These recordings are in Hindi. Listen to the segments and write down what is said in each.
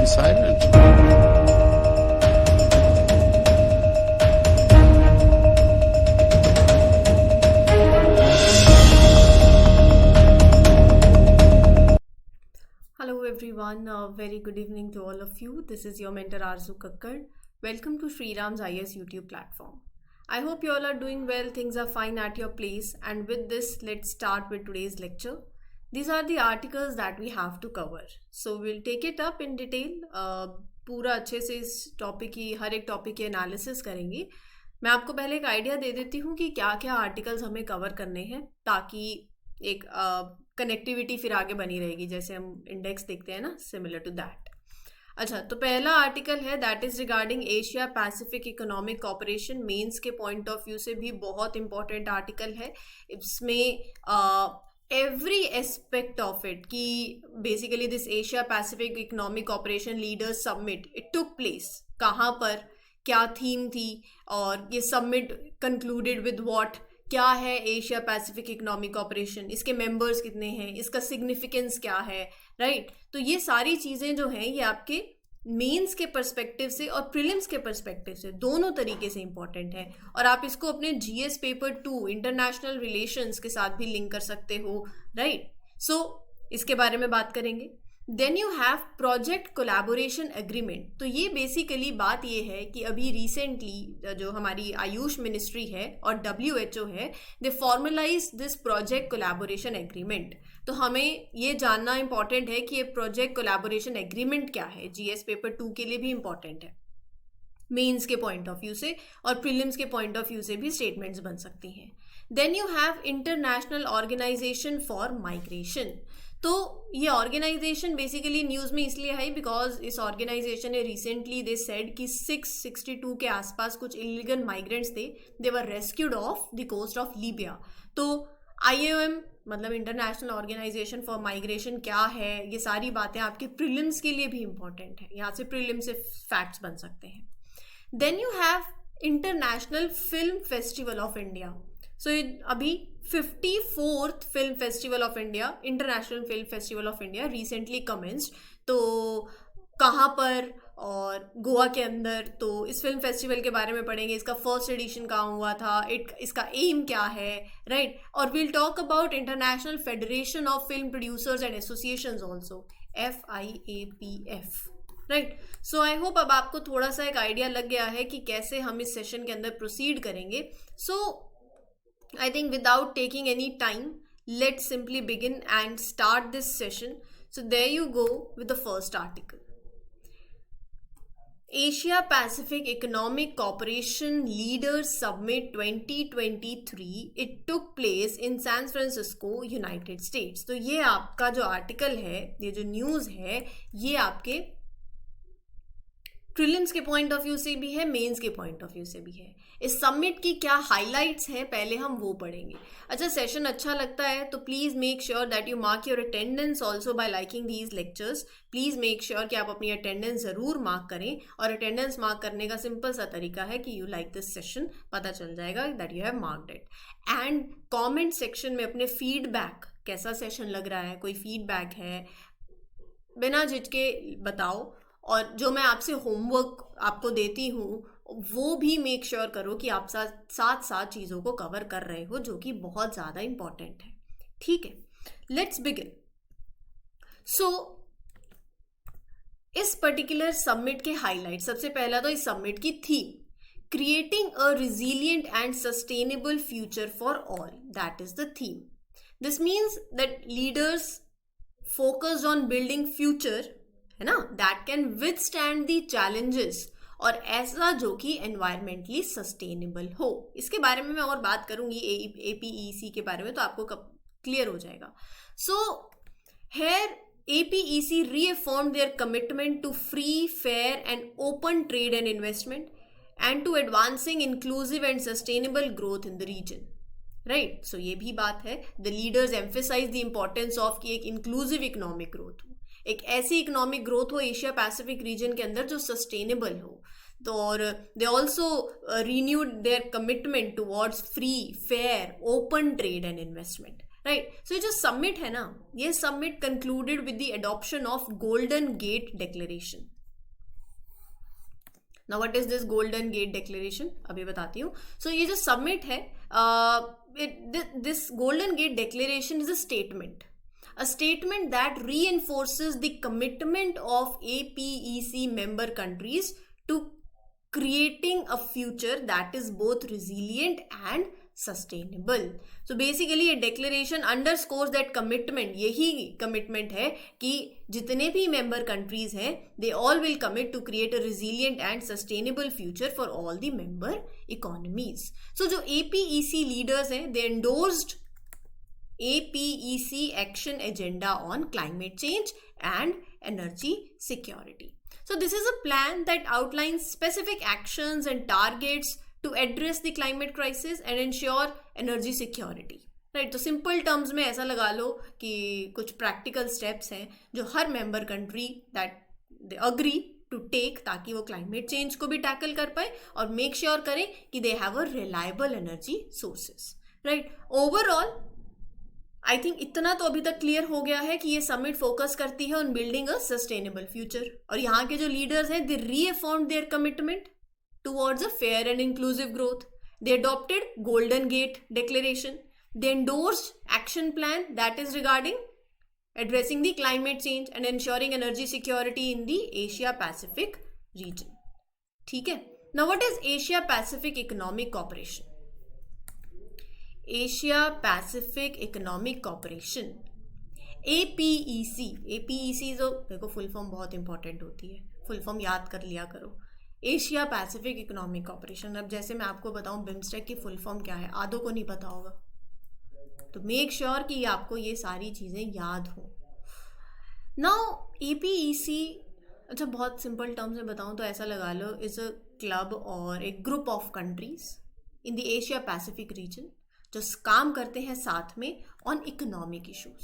silent. Hello everyone, very good evening to all of you. This is your mentor Arzu Kakkar. Welcome to Shriram's IS YouTube platform. I hope you all are doing well, things are fine at your place, and with this, let's start with today's lecture. These are the articles that we have to cover. So we'll take it up in detail. पूरा अच्छे से इस टॉपिक की हर एक टॉपिक की एनालिसिस करेंगे. मैं आपको पहले एक आइडिया दे देती हूँ कि क्या क्या आर्टिकल्स हमें कवर करने हैं, ताकि एक कनेक्टिविटी फिर आगे बनी रहेगी. जैसे हम इंडेक्स देखते हैं ना, सिमिलर टू दैट. अच्छा, तो पहला आर्टिकल है that is regarding Asia Pacific Economic Cooperation. Mains के पॉइंट ऑफ व्यू से भी बहुत इंपॉर्टेंट आर्टिकल है. इसमें एवरी एस्पेक्ट ऑफ इट कि basically this Asia Pacific Economic Cooperation leaders summit, it took place कहाँ पर, क्या थीम थी, और ये सबमिट कंक्लूडेड विद व्हाट, क्या है एशिया पैसिफिक इकोनॉमिक कॉपरेशन, इसके मेंबर्स कितने हैं, इसका सिग्निफिकेंस क्या है, राइट. तो ये सारी चीज़ें जो हैं ये आपके मेंस के पर्सपेक्टिव से और प्रीलिम्स के पर्सपेक्टिव से दोनों तरीके से इंपॉर्टेंट है. और आप इसको अपने जीएस पेपर 2 इंटरनेशनल रिलेशंस के साथ भी लिंक कर सकते हो, राइट. सो इसके बारे में बात करेंगे. Then you have project collaboration agreement. तो ये बेसिकली बात ये है कि अभी रिसेंटली जो हमारी आयुष मिनिस्ट्री है और WHO है, they formalize this project collaboration agreement. तो हमें ये जानना इंपॉर्टेंट है कि ये प्रोजेक्ट कोलैबोरेशन एग्रीमेंट क्या है. जीएस पेपर 2 के लिए भी इंपॉर्टेंट है, मेंस के पॉइंट ऑफ व्यू से और प्रीलिम्स के पॉइंट ऑफ व्यू से भी स्टेटमेंट्स बन सकती हैं. Then you have International organisation for Migration. तो ये ऑर्गेनाइजेशन बेसिकली न्यूज़ में इसलिए है बिकॉज इस ऑर्गेनाइजेशन ने रिसेंटली दे सेड कि 662 के आसपास कुछ इलीगल माइग्रेंट्स थे, they were rescued off the coast of Libya. तो IOM मतलब इंटरनेशनल ऑर्गेनाइजेशन फॉर माइग्रेशन क्या है, ये सारी बातें आपके प्रीलिम्स के लिए भी इंपॉर्टेंट है. यहाँ से प्रीलिम्स से फैक्ट्स बन सकते हैं. Then you have international film festival of India. So अभी 54th film festival of India, international film festival of India recently commenced. तो कहाँ पर, और गोवा के अंदर. तो इस फिल्म फेस्टिवल के बारे में पढ़ेंगे, इसका फर्स्ट एडिशन कहाँ हुआ था, इसका एम क्या है, राइट. और we'll talk about International Federation of Film Producers and Associations also, FIAPF, right. So I hope अब आपको थोड़ा सा एक आइडिया लग गया है कि कैसे हम इस सेशन के अंदर प्रोसीड करेंगे. सो I think without taking any time, let's simply begin and start this session. So there you go with the first article. Asia Pacific Economic Cooperation Leaders Summit 2023. It took place in San Francisco, United States. तो ये आपका जो आर्टिकल है, ये जो न्यूज़ है, ये आपके प्रीलिम्स के पॉइंट ऑफ व्यू से भी है, मेंस के पॉइंट ऑफ व्यू से भी है. इस समिट की क्या हाइलाइट्स हैं पहले हम वो पढ़ेंगे. अच्छा, सेशन अच्छा लगता है तो please make sure that you mark your attendance also bye liking these lectures. Please make sure कि आप अपनी अटेंडेंस ज़रूर मार्क करें. और अटेंडेंस मार्क करने का सिंपल सा तरीका है कि यू लाइक दिस सेशन, पता चल जाएगा that you have marked it. And comment section में अपने फीडबैक, कैसा सेशन लग रहा है, कोई फीडबैक है, बिना झिझके बताओ. और जो मैं आपसे होमवर्क आपको देती हूँ वो भी मेक श्योर करो कि आप साथ साथ चीज़ों को कवर कर रहे हो, जो कि बहुत ज़्यादा इंपॉर्टेंट है. ठीक है, लेट्स बिगिन. सो इस पर्टिकुलर समिट के हाईलाइट, सबसे पहला तो इस समिट की theme, creating a resilient and sustainable future for all, that is the theme. This means that leaders focused on building future, है ना, that can withstand the challenges, और ऐसा जो कि एनवायरमेंटली सस्टेनेबल हो. इसके बारे में मैं और बात करूंगी APEC के बारे में, तो आपको क्लियर हो जाएगा. So here APEC reaffirmed their commitment to free, fair and open trade and investment and to advancing inclusive and sustainable growth in the region. Right. So ये भी बात है, the leaders emphasize the importance of कि एक इंक्लूसिव इकोनॉमिक ग्रोथ हो, एक ऐसी इकोनॉमिक ग्रोथ हो एशिया पैसिफिक रीजन के अंदर जो सस्टेनेबल हो. तो और they also renewed their commitment towards free, fair, open trade and investment. Right. So ये जो समिट है ना, ये summit concluded with the adoption of Golden Gate declaration. Now what is this Golden Gate Declaration, अभी बताती हूँ. सो ये जो समिट है, this Golden Gate Declaration is a statement that reinforces the commitment of APEC member countries to creating a future that is both resilient and sustainable. So basically ये declaration underscores that commitment, यही commitment है कि जितने भी member countries हैं they all will commit to create a resilient and sustainable future for all the member economies. So जो APEC leaders हैं they endorsed APEC action agenda on climate change and energy security. So this is a plan that outlines specific actions and targets to address the climate crisis and ensure energy security. Right, तो सिंपल टर्म्स में ऐसा लगा लो कि कुछ प्रैक्टिकल स्टेप्स हैं जो हर member country that they agree to take ताकि वो क्लाइमेट चेंज को भी टैकल कर पाए और मेक श्योर करें कि they have a reliable energy sources. Right, overall I think इतना तो अभी तक क्लियर हो गया है कि ये समिट फोकस करती है on building a sustainable future. और यहाँ के जो लीडर्स हैं they reaffirmed their commitment towards a fair and inclusive growth. They adopted Golden Gate declaration. They endorsed action plan that is regarding addressing the climate change and ensuring energy security in the Asia Pacific region. ठीक है. Now what is Asia Pacific Economic Cooperation? Asia Pacific Economic Cooperation, APEC. APEC जो देखो फुल फॉर्म बहुत इंपॉर्टेंट होती है, फुल फॉर्म याद कर लिया करो. Asia Pacific Economic corporation. अब जैसे मैं आपको बताऊं बिम्स्टेक की फुल फॉर्म क्या है, आधों को नहीं पता होगा, तो मेक श्योर कि आपको ये सारी चीज़ें याद हो. नाउ APEC, अच्छा बहुत सिंपल टर्म्स में बताऊं तो ऐसा लगा लो, इज अ क्लब और एक group of countries in the Asia Pacific reason जो काम करते हैं साथ में on economic issues.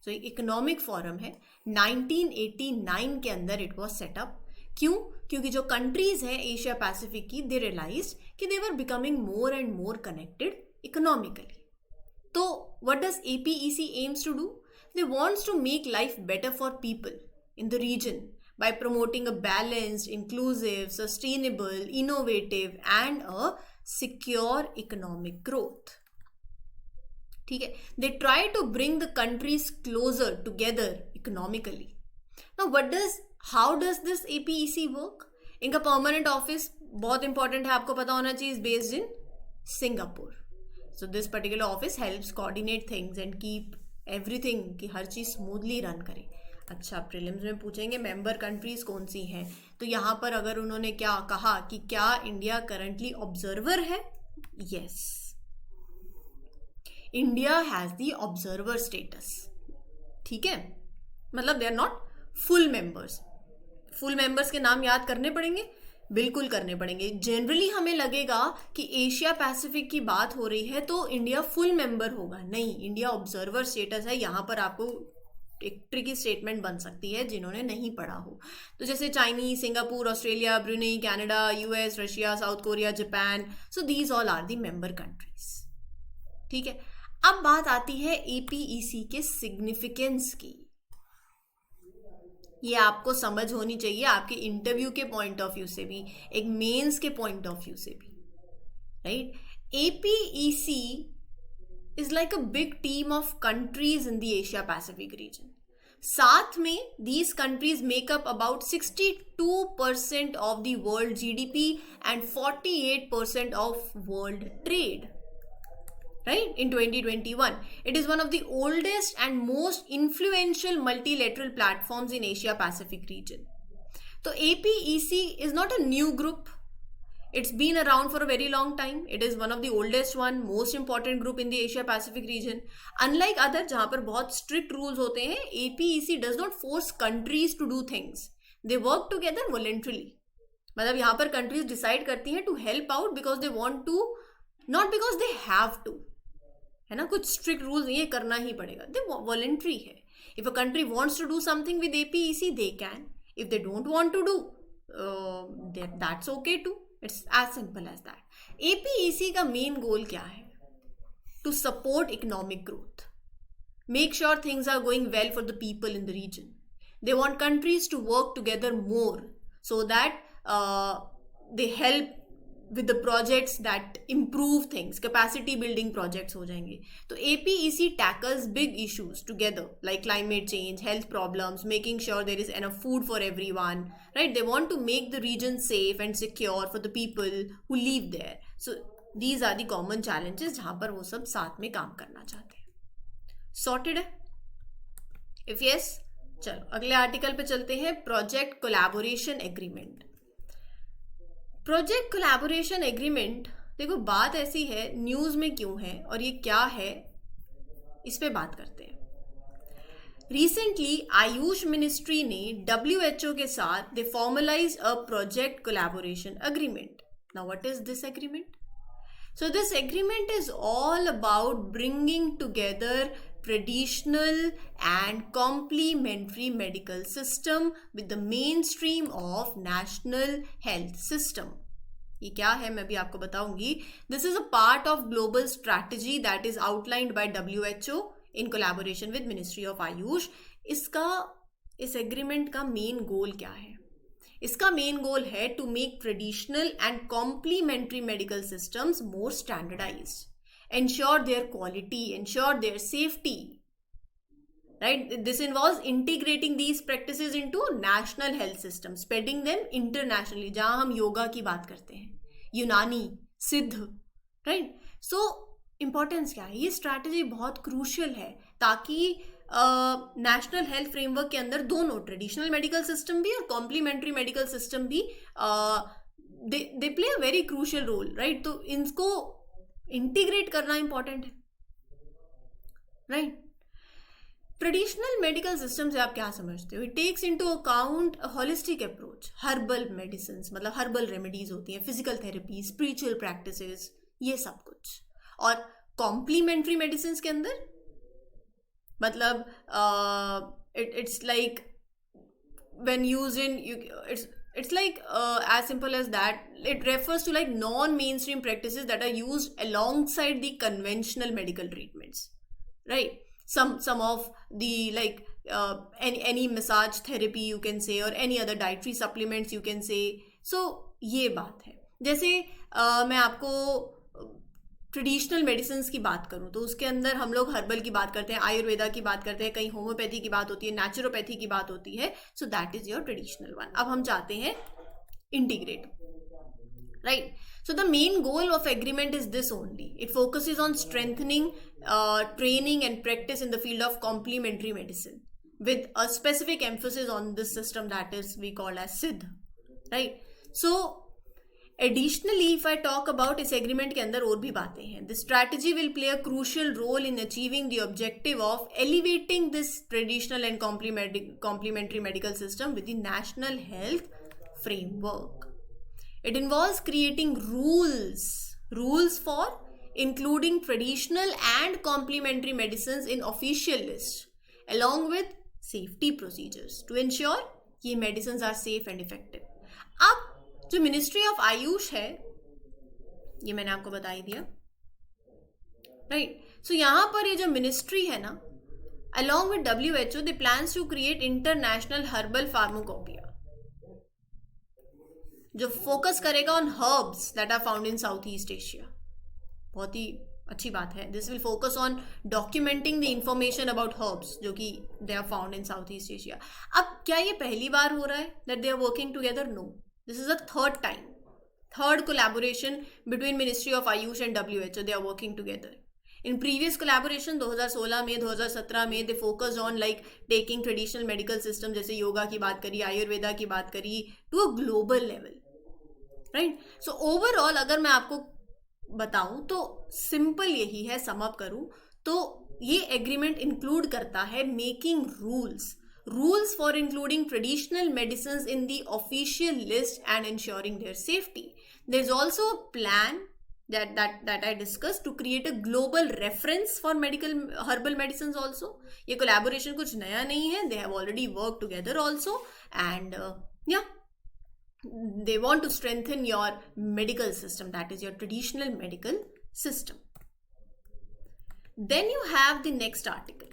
So economic forum है, 1989 के अंदर इट वॉज सेटअप. क्यों? क्योंकि जो कंट्रीज हैं एशिया पैसिफिक की, दे रियलाइज कि they were becoming more and more connected economically. तो what does APEC aims to do? They wants to make life better for people in the region by promoting a balanced, inclusive, sustainable, innovative and a secure economic growth. ठीक है. They try to bring the countries closer together economically. Now how does this APEC work? इनका permanent office बहुत important है, आपको पता होना चाहिए, is based in Singapore. So this particular office helps coordinate things and keep everything कि हर चीज़ स्मूथली रन करे. अच्छा, प्रीलिम्स में पूछेंगे मेंबर कंट्रीज कौन सी हैं, तो यहाँ पर अगर उन्होंने क्या कहा कि क्या इंडिया करंटली ऑब्जर्वर है, yes, India has the observer status. ठीक है, मतलब they are not full members. Full members के नाम याद करने पड़ेंगे, बिल्कुल करने पड़ेंगे. जनरली हमें लगेगा कि एशिया पैसिफिक की बात हो रही है तो इंडिया फुल मेंबर होगा. नहीं, इंडिया ऑब्जर्वर स्टेटस है. यहाँ पर आपको एक ट्रिकी स्टेटमेंट बन सकती है जिन्होंने नहीं पढ़ा हो. तो जैसे Chinese, Singapore, Australia, Brunei, Canada, US, Russia, South Korea, Japan, so these all are the member countries. ठीक है. अब बात आती है APEC के सिग्निफिकेंस की. ये आपको समझ होनी चाहिए आपके इंटरव्यू के पॉइंट ऑफ व्यू से भी, एक मेंस के पॉइंट ऑफ व्यू से भी. Right, APEC is like a big team of countries in the Asia Pacific reason. साथ में these countries make up about 62% of the world GDP and 48% of world trade. Right, in 2021 it is one of the oldest and most influential multilateral platforms in Asia Pacific region. So APEC is not a new group, it's been around for a very long time. It is one of the oldest one, most important group in the Asia Pacific region. Unlike other जहाँ पर बहुत strict rules होते हैं, APEC does not force countries to do things. They work together voluntarily. मतलब यहाँ पर countries decide करती हैं to help out because they want to, not because they have to, है ना. कुछ स्ट्रिक्ट रूल्स नहीं है, करना ही पड़ेगा. दे वॉलंटरी है. If a country wants to do something with APEC they can. If they don't want to do that's okay too. It's as simple as that. APEC का मेन गोल क्या है? To support economic growth, make sure things are going well for the people in the region. They want countries to work together more so that they help with the projects that improve things, capacity building projects हो जाएंगे. तो APEC tackles big issues together like climate change, health problems, making sure there is enough food for everyone, right? They want to make the region safe and secure for the people who live there. So these are the common challenges जहाँ पर वो सब साथ में काम करना चाहते हैं. Sorted है? If yes, चलो अगले आर्टिकल पे चलते हैं. Project collaboration agreement. Project collaboration agreement, देखो बात ऐसी है, न्यूज में क्यों है और ये क्या है, इस पे बात करते हैं. रिसेंटली आयुष मिनिस्ट्री ने WHO के साथ they formalize a project collaboration agreement. Now what is this agreement? So this agreement is all about bringing together traditional and complementary medical system with the mainstream of national health system. ये क्या है मैं भी आपको बताऊंगी. This is a part of global strategy that is outlined by WHO in collaboration with Ministry of Ayush. इस एग्रीमेंट का मेन गोल क्या है? इसका मेन गोल है to make traditional and complementary medical systems more standardised, ensure their quality, ensure their safety, right? This involves integrating these practices into national health system, spreading them internationally. जहां हम योगा की बात करते हैं, यूनानी, सिद्ध, राइट? सो इंपॉर्टेंस क्या है? ये स्ट्रैटेजी बहुत क्रूशियल है ताकि नेशनल हेल्थ फ्रेमवर्क के अंदर दोनों ट्रेडिशनल मेडिकल सिस्टम भी और कॉम्प्लीमेंट्री मेडिकल सिस्टम भी they play a very crucial role, right? तो इनको इंटीग्रेट करना इंपॉर्टेंट है, राइट? ट्रेडिशनल मेडिकल सिस्टम से आप क्या समझते हो? It takes into account holistic approach, herbal medicine, मतलब हर्बल रेमेडीज होती हैं, फिजिकल थेरेपी, स्पिरिचुअल प्रैक्टिसेस, ये सब कुछ. और कॉम्प्लीमेंट्री मेडिसिन के अंदर मतलब it's like when used in it's like as simple as that. It refers to like non-mainstream practices that are used alongside the conventional medical treatments, right? Some of the like any massage therapy you can say, or any other dietary supplements you can say. So ये बात है. जैसे मैं आपको ट्रेडिशनल मेडिसिन की बात करूं तो उसके अंदर हम लोग हर्बल की बात करते हैं, आयुर्वेदा की बात करते हैं, कहीं होम्योपैथी की बात होती है, नेचुरोपैथी की बात होती है. So that is your traditional one. अब हम चाहते हैं integrate, right? So the main goal of agreement is this only. It focuses on strengthening training and practice in the field of complementary medicine with a specific emphasis on this system that is we call as सिद्ध, right? So additionally if I talk about इस एग्रीमेंट के अंदर और भी बातें हैं. The strategy will play a crucial role in achieving the objective of elevating this traditional and complementary medical system with the national health framework. It involves creating rules for including traditional and complementary medicines in official lists along with safety procedures to ensure ये medicines are safe and effective. अब जो मिनिस्ट्री ऑफ आयुष है, ये मैंने आपको बता ही दिया, राइट? सो यहां पर ये जो मिनिस्ट्री है ना, along with WHO, they plans to create international herbal pharmacopoeia जो फोकस करेगा on herbs that are found in South East Asia. बहुत ही अच्छी बात है. This will focus on documenting the information about herbs जो कि they are found in South East Asia. अब क्या ये पहली बार हो रहा है that they are working together? No, this is the third collaboration between Ministry of Ayush and WHO. They are working together. In previous collaboration 2016 में, 2017 में they focused on like taking traditional medical system जैसे योगा की बात करी, आयुर्वेदा की बात करी, to a global level, right? So overall अगर मैं आपको बताऊं तो सिंपल यही है, सम अप करूं तो ये एग्रीमेंट इंक्लूड करता है making rules for including traditional medicines in the official list and ensuring their safety. There's also a plan that I discussed to create a global reference for herbal medicines also. ये collaboration कुछ नया नहीं है. They have already worked together also, and they want to strengthen your medical system, that is your traditional medical system. Then you have the next article.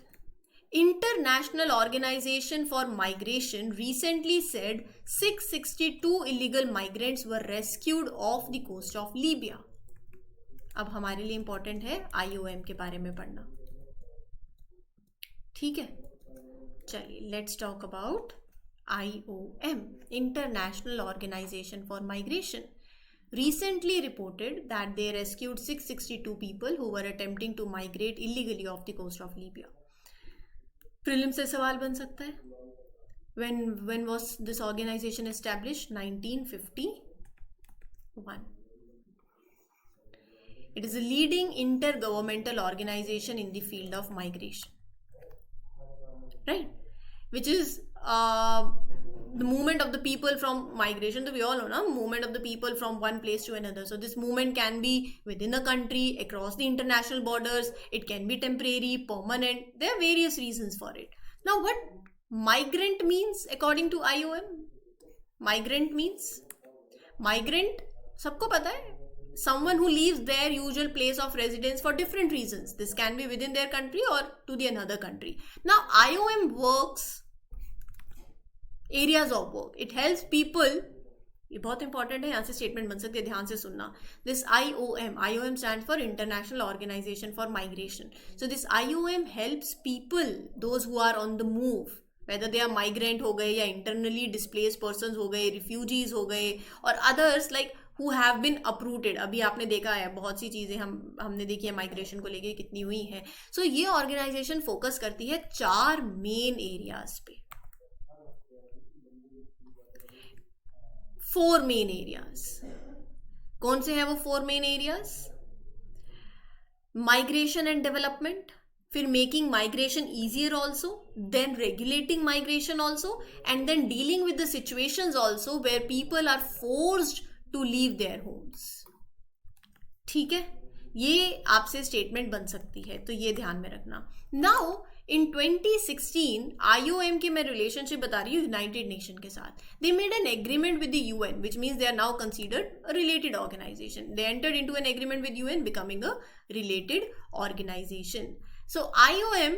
International Organization for Migration recently said 662 illegal migrants were rescued off the coast of Libya. अब हमारे लिए इंपॉर्टेंट है IOM के बारे में पढ़ना. ठीक है, चलिए let's talk about IOM, International Organization for Migration. Recently reported that they rescued 662 people who were attempting to migrate illegally off the coast of Libya. Prelim से सवाल बन सकता है. When was this organization established? 1951. It is a leading intergovernmental organization in the field of migration, right? Which is the movement of the people from migration. So we all know, na, movement of the people from one place to another. So this movement can be within the country, across the international borders. It can be temporary, permanent. There are various reasons for it. Now, what migrant means according to IOM? Migrant means, migrant, सबको पता है, someone who leaves their usual place of residence for different reasons. This can be within their country or to the another country. Now, IOM works areas of work. It helps people, ये बहुत इंपॉर्टेंट है, यहाँ से स्टेटमेंट बन सकती है, ध्यान से सुनना. This IOM stand for International organisation for Migration. So this IOM helps people, those who are on the move, whether they are migrant हो गए या इंटरनली डिस्प्लेस्ड पर्सन्स हो गए, रिफ्यूजीज हो गए, और others like who have been uprooted. अभी आपने देखा है बहुत सी चीज़ें हमने देखी है माइग्रेशन को लेके कितनी हुई है. सो ये ऑर्गेनाइजेशन फोकस करती है 4 मेन एरियाज पे. 4 मेन एरियाज. कौन से हैं वो 4 main areas? Migration and development, फिर making migration easier also, then regulating migration also, and then dealing with the situations also where people are forced to leave their homes. ठीक है, ये आपसे स्टेटमेंट बन सकती है, तो ये ध्यान में रखना. नाउ इन 2016 IOM की मैं रिलेशनशिप बता रही हूँ यूनाइटेड नेशन के साथ. They made an agreement with the UN, which means they are now considered a related organisation. They entered into an agreement with UN, becoming a related organisation. So IOM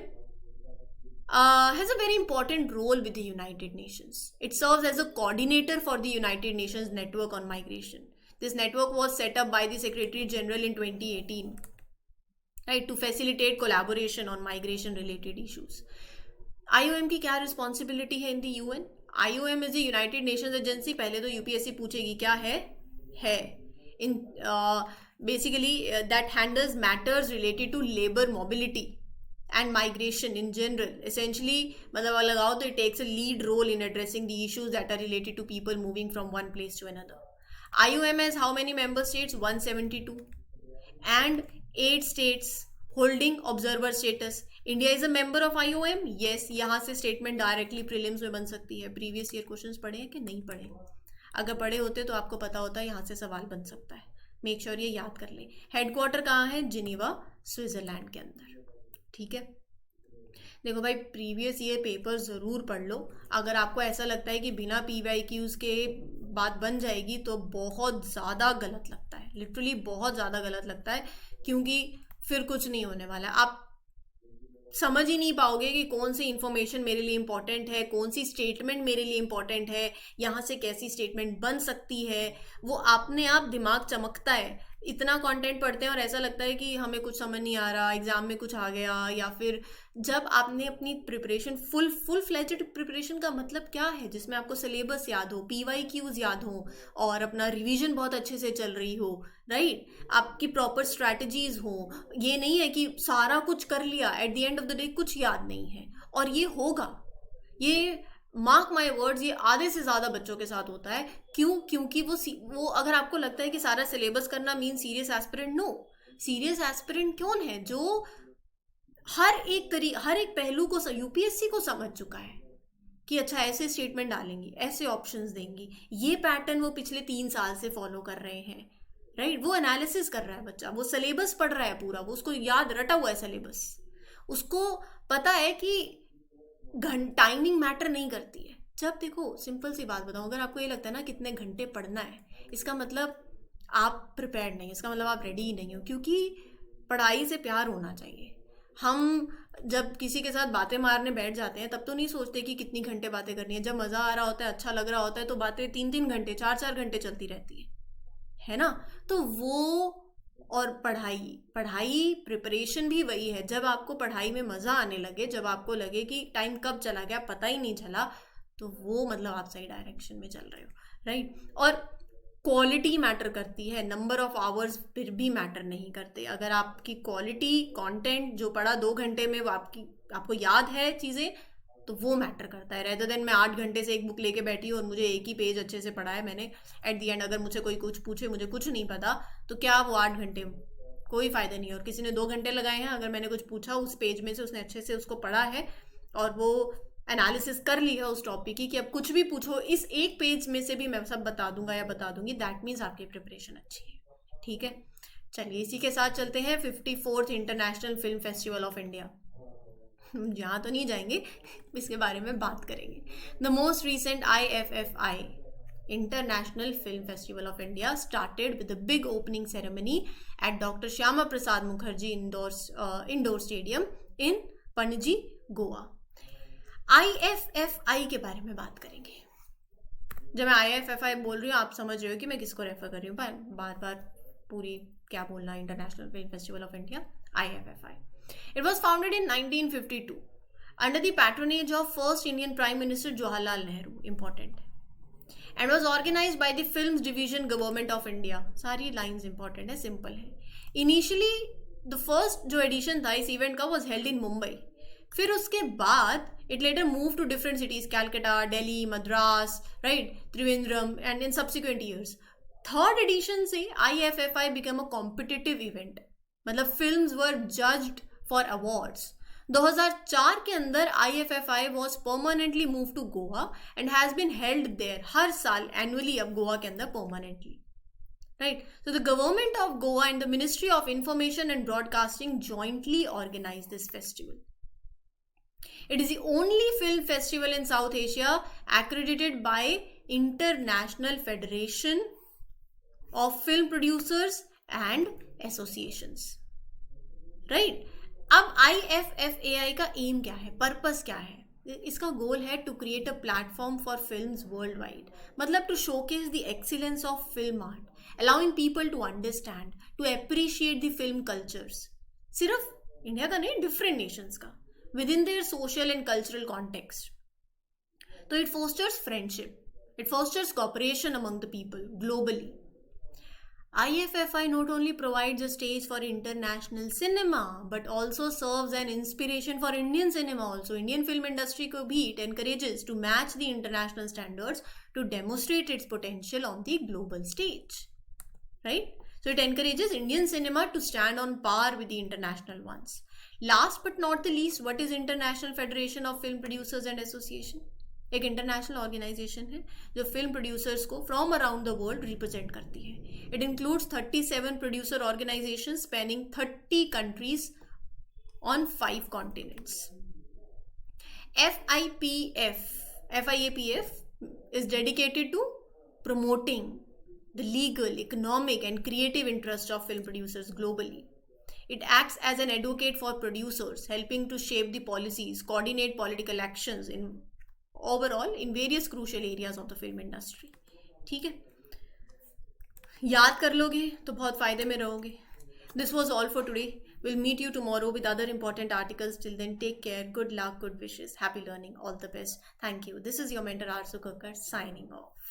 has a very important role with the United Nations. It serves as a coordinator for the United Nations network on migration. This network was set up by the Secretary General in 2018. Right, to facilitate collaboration on migration related issues. IOM की क्या रिस्पॉन्सिबिलिटी है in the UN? IOM is the United Nations agency. पहले तो UPSC पूछेगी क्या है इन basically that handles matters related to labour mobility and migration in general. Essentially, मतलब लगाओ तो it takes a lead role in addressing the issues that are related to people moving from one place to another. IOM has how many member states? 172. And 8 states holding observer status. India is a member of IOM. Yes, यहाँ से statement directly prelims में बन सकती है. Previous year questions पढ़े हैं कि नहीं पढ़े? अगर पढ़े होते तो आपको पता होता है यहाँ से सवाल बन सकता है. Make sure ये याद कर ले. हेडक्वार्टर कहाँ है? जिनीवा, स्विट्जरलैंड के अंदर. ठीक है, देखो भाई, प्रीवियस ईयर पेपर ज़रूर पढ़ लो. अगर आपको ऐसा लगता है कि बिना PYQs के बात बन जाएगी तो बहुत ज़्यादा गलत लगता है. लिटरली बहुत ज़्यादा गलत लगता है, क्योंकि फिर कुछ नहीं होने वाला है. आप समझ ही नहीं पाओगे कि कौन सी इन्फॉर्मेशन मेरे लिए इंपॉर्टेंट है, कौन सी स्टेटमेंट मेरे लिए इंपॉर्टेंट है, यहाँ से कैसी स्टेटमेंट बन सकती है. वो अपने आप दिमाग चमकता है. इतना कंटेंट पढ़ते हैं और ऐसा लगता है कि हमें कुछ समझ नहीं आ रहा, एग्जाम में कुछ आ गया. या फिर जब आपने अपनी प्रिपरेशन फुल फ्लेज्ड प्रिपरेशन का मतलब क्या है, जिसमें आपको सिलेबस याद हो, PYQs याद हो और अपना रिवीजन बहुत अच्छे से चल रही हो, राइट, आपकी प्रॉपर स्ट्रैटेजीज हो. ये नहीं है कि सारा कुछ कर लिया, at the end of the day कुछ याद नहीं है. और ये होगा, ये मार्क माई वर्ड्स, ये आधे से ज़्यादा बच्चों के साथ होता है. क्यों? क्योंकि वो अगर आपको लगता है कि सारा सिलेबस करना mean serious aspirant, no. Serious aspirant कौन है? जो हर एक पहलू को UPSC को समझ चुका है कि अच्छा ऐसे स्टेटमेंट डालेंगी, ऐसे ऑप्शंस देंगी. ये पैटर्न वो पिछले 3 साल से फॉलो कर रहे हैं, राइट. वो एनालिसिस कर रहा है बच्चा, वो सिलेबस पढ़ रहा है पूरा, वो उसको याद रटा हुआ है सिलेबस. उसको पता है कि टाइमिंग मैटर नहीं करती है. जब देखो, सिंपल सी बात बताऊं, अगर आपको ये लगता है ना कितने घंटे पढ़ना है, इसका मतलब आप प्रिपेयर्ड नहीं, इसका मतलब आप रेडी ही नहीं हो. क्योंकि पढ़ाई से प्यार होना चाहिए. हम जब किसी के साथ बातें मारने बैठ जाते हैं तब तो नहीं सोचते कि कितनी घंटे बातें करनी है। जब मज़ा आ रहा होता है, अच्छा लग रहा होता है, तो बातें 3-3 घंटे 4-4 घंटे चलती रहती है ना। तो वो, और पढ़ाई पढ़ाई प्रिपरेशन भी वही है। जब आपको पढ़ाई में मज़ा आने लगे, जब आपको लगे कि टाइम कब चला गया पता ही नहीं चला, तो वो मतलब आप सही डायरेक्शन में चल रहे हो, राइट। और क्वालिटी मैटर करती है, नंबर ऑफ आवर्स फिर भी मैटर नहीं करते। अगर आपकी क्वालिटी कंटेंट जो पढ़ा 2 घंटे में वो आपको याद है चीज़ें, तो वो मैटर करता है। रेदर देन मैं 8 घंटे से एक बुक लेके बैठी हूँ और मुझे एक ही पेज अच्छे से पढ़ा है मैंने, एट दी एंड अगर मुझसे कोई कुछ पूछे, मुझे कुछ नहीं पता, तो क्या वो 8 घंटे कोई फ़ायदा नहीं है। और किसी ने 2 घंटे लगाए हैं, अगर मैंने कुछ पूछा उस पेज में से, उसने अच्छे से उसको पढ़ा है और वो एनालिसिस कर ली है उस टॉपिक की कि अब कुछ भी पूछो इस एक पेज में से भी मैं सब बता दूंगा या बता दूंगी, दैट मीन्स आपकी प्रिपरेशन अच्छी है, ठीक है। चलिए इसी के साथ चलते हैं 54th international film festival of India. यहाँ तो नहीं जाएंगे, इसके बारे में बात करेंगे। The most recent IFFI International Film Festival of India started with a big opening ceremony at Dr. Shyama Prasad Mukherjee Indoor Stadium in Panaji, Goa. IFFI के बारे में बात करेंगे। जब मैं IFFI बोल रही हूँ आप समझ रहे हो कि मैं किसको रेफर कर रही हूँ, बार बार पूरी क्या बोलना, international film festival of India, IFFI. It was founded in 1952 under the patronage of first Indian Prime Minister Jawaharlal Nehru, important, and was organized by the Films Division Government of India. सारी lines important है, simple है. Initially the first जो edition था इस event का was held in Mumbai. फिर उसके बाद it later moved to different cities, Calcutta, Delhi, Madras, right, Trivandrum, and in subsequent years. Third edition से IFFI became a competitive event. मतलब films were judged for awards. 2004 के अंदर IFFI was permanently moved to Goa and has been held there हर साल annually अब गोवा के अंदर permanently, right? So the government of Goa and the Ministry of Information and Broadcasting jointly organized this festival. It is the only film festival in South Asia accredited by International Federation of Film Producers and Associations, right? अब IFFAI का एम क्या है, पर्पस क्या है? इसका गोल है to create a platform for films worldwide, मतलब to showcase the excellence of film art, allowing people to understand, to appreciate the film cultures, सिर्फ इंडिया का नहीं, डिफरेंट नेशंस का, within their social and cultural context. तो it fosters friendship, it fosters cooperation among the people globally. IFFI not only provides a stage for international cinema but also serves an inspiration for Indian cinema also. Indian film industry ko bhi it encourages to match the international standards to demonstrate its potential on the global stage, right? So it encourages Indian cinema to stand on par with the international ones. Last but not the least, what is International Federation of Film Producers and Association? एक इंटरनेशनल ऑर्गेनाइजेशन है जो फिल्म प्रोड्यूसर्स को from around the world represent करती है. It includes 37 producer organisation spanning 30 countries on 5 continents. FIAPF is dedicated to promoting the legal, economic and creative interests of film producers globally. It acts as an advocate for producers, helping to shape the policies, coordinate political actions in overall in various crucial areas of the film industry. ठीक है, याद कर लोगे तो बहुत फायदे में रहोगे. This was all for today. We'll meet you tomorrow with other important articles. Till then, take care. Good luck, good wishes, happy learning, all the best. Thank you. This is your mentor Arzu Kakkar signing off.